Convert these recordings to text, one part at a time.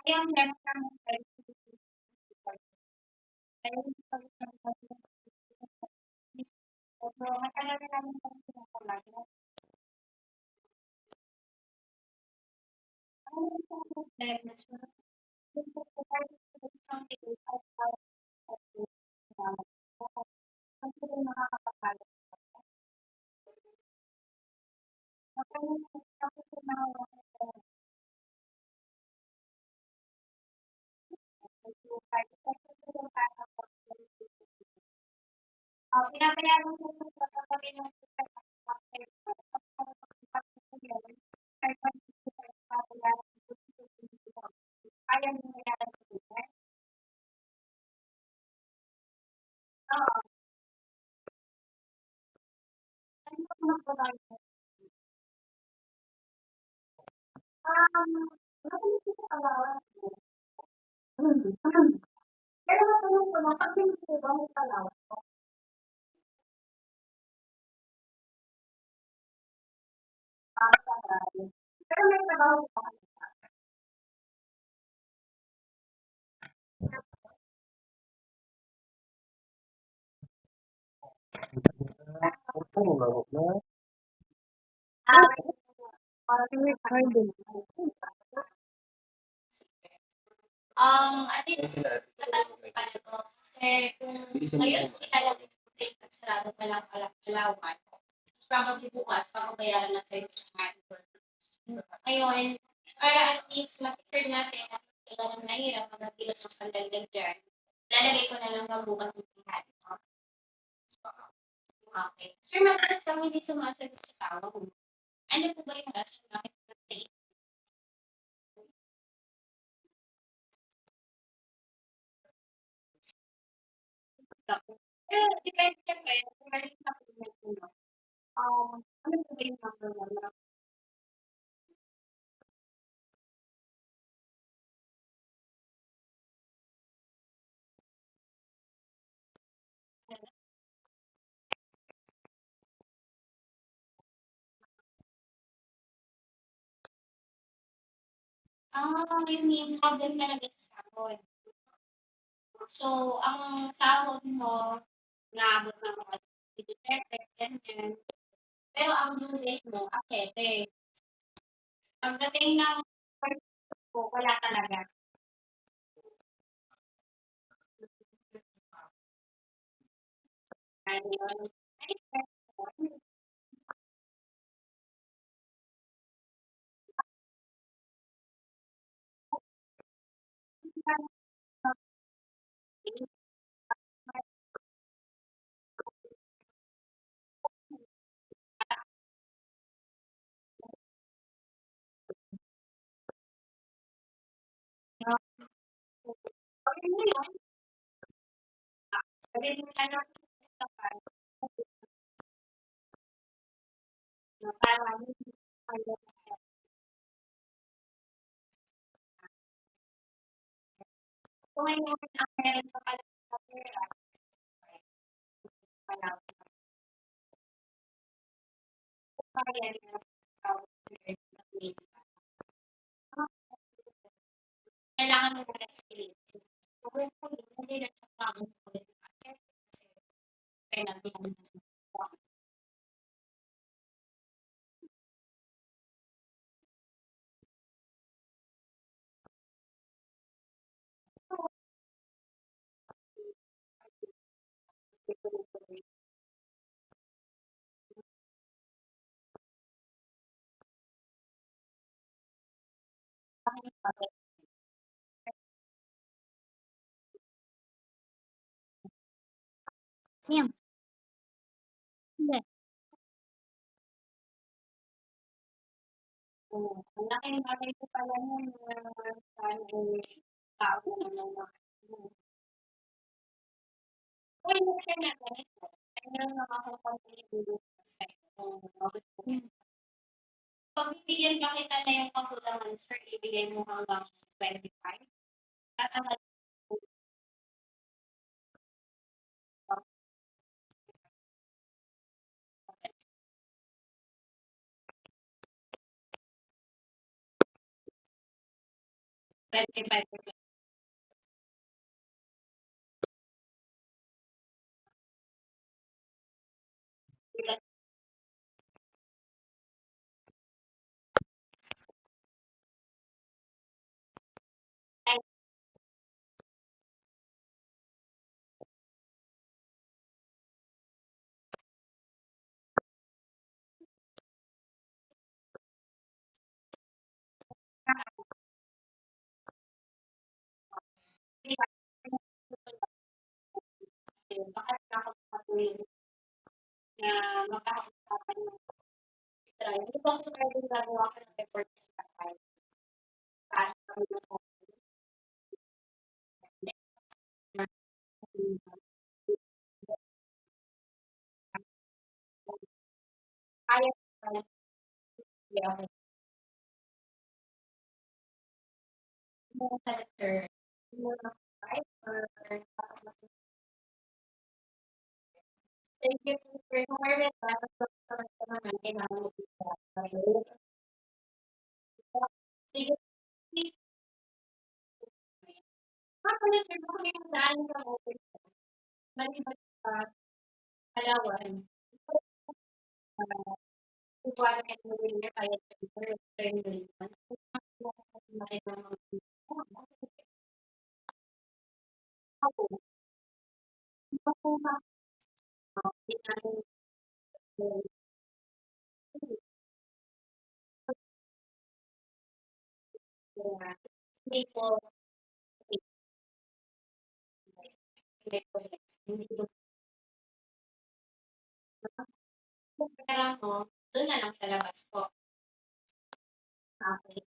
Kaya meron kang so, matagal na namin kami pinapalagi. Ano yung problema na siya? Yung pagkakaroon ng isang ang sila nakakapagpalit. Kapag tapos yung mga pinapayagan ko sa pagkakaroon ng kaya mo nangyari sa buhay. Oo, ano ba magbabago mo? Nakulit ko sa kalawan ko. Pero natanong ko na, pag ko ba may kalawan ko? Para sa bahay. Pero may trabaho ko pa. At least, natanong ko pala to. Kasi kung ngayon ilalagay ko date at sarado pa lang pala kalawan, probably bukas, papabayaran na sa'yo ngayon, para at least ma-secure natin at hindi ka naman nahirap pag nagbilang ng pandagdag dyan, lalagay ko na lang ba bukas ng lahat. Okay. Sir, madalas kang hindi sumasagot sa tawag mo. Ano po ba yung rason bakit nag-take? Pero depende siya kayo kung maliit na payment mo. Ano po ba yung number one? Yun yung problem talaga sa sahod. So, ang sahod mo, naabot ng mga perfect, ganyan. Pero ang due date mo, Akete. Pagdating ng first ko, wala talaga. Ayun. Okay mo yun. Pwede mo ano, para kung may mga meron pa pala sa pera, pala. Kaya na kailangan mo muna sa piliin. Kung hindi na siya pang kasi penalty naman. Yan. Hindi. Ang laking bagay ko pala nun saan tao na naman. Kung hindi siya na ganito, ay meron nakakapag-ibig sa pag bibigyan ka kita na yung kakulangan, sir, ibigay mo hanggang 25. Tatangal 25%. Baka nakakapatuloy na makakapagpapan ng try. Hindi ba kung pwedeng gagawa ka ng report sa file? Para kami kaya mo sa letter, mo na file or thank you for your tapos sa naman kailangan mo siya. Sige, sige. Pala sir, baka may daan sa open. Maliban sa Palawan, kukuha ka ng winner kaya sa return reason. Ako, ako na hindi po hindi po hindi po pera mo, doon na lang sa labas po. Okay.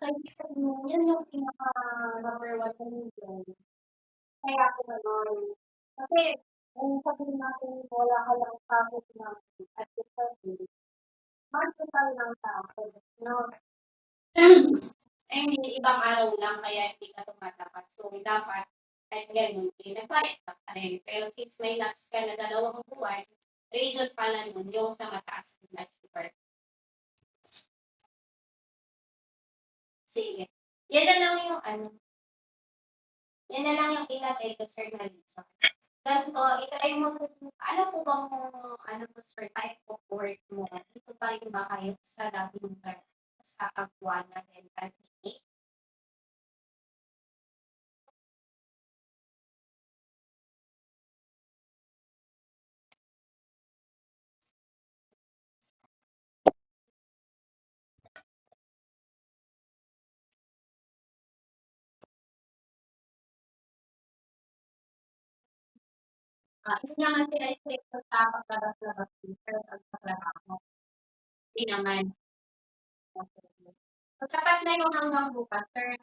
So ibig sabihin yun yung pinaka number one na reason. Kaya ako gano'n. Kasi kung sabihin natin wala ka lang tapos na at the time, martial lang tapos, no? Eh, hindi ibang araw lang kaya hindi ka tumatapat. So dapat kahit ganun, eh, nagbayad ka pa rin. Pero since may lapse ka na 2 buwan, reason pala nun yung sa mataas na blood sugar. Sige. Yan na lang yung ano, yan na lang yung ilagay ko, sir, na reason. Ganito, itry mo po, alam po bang ano po, sir, type of work mo? Dito pa rin ba kayo sa dati yung sa kapwa na dental clinic? Hindi naman sila strict sa paglabas-labas, sir, pag sa trabaho. Hindi naman. Okay. So, sapat na yung hanggang bukas, sir.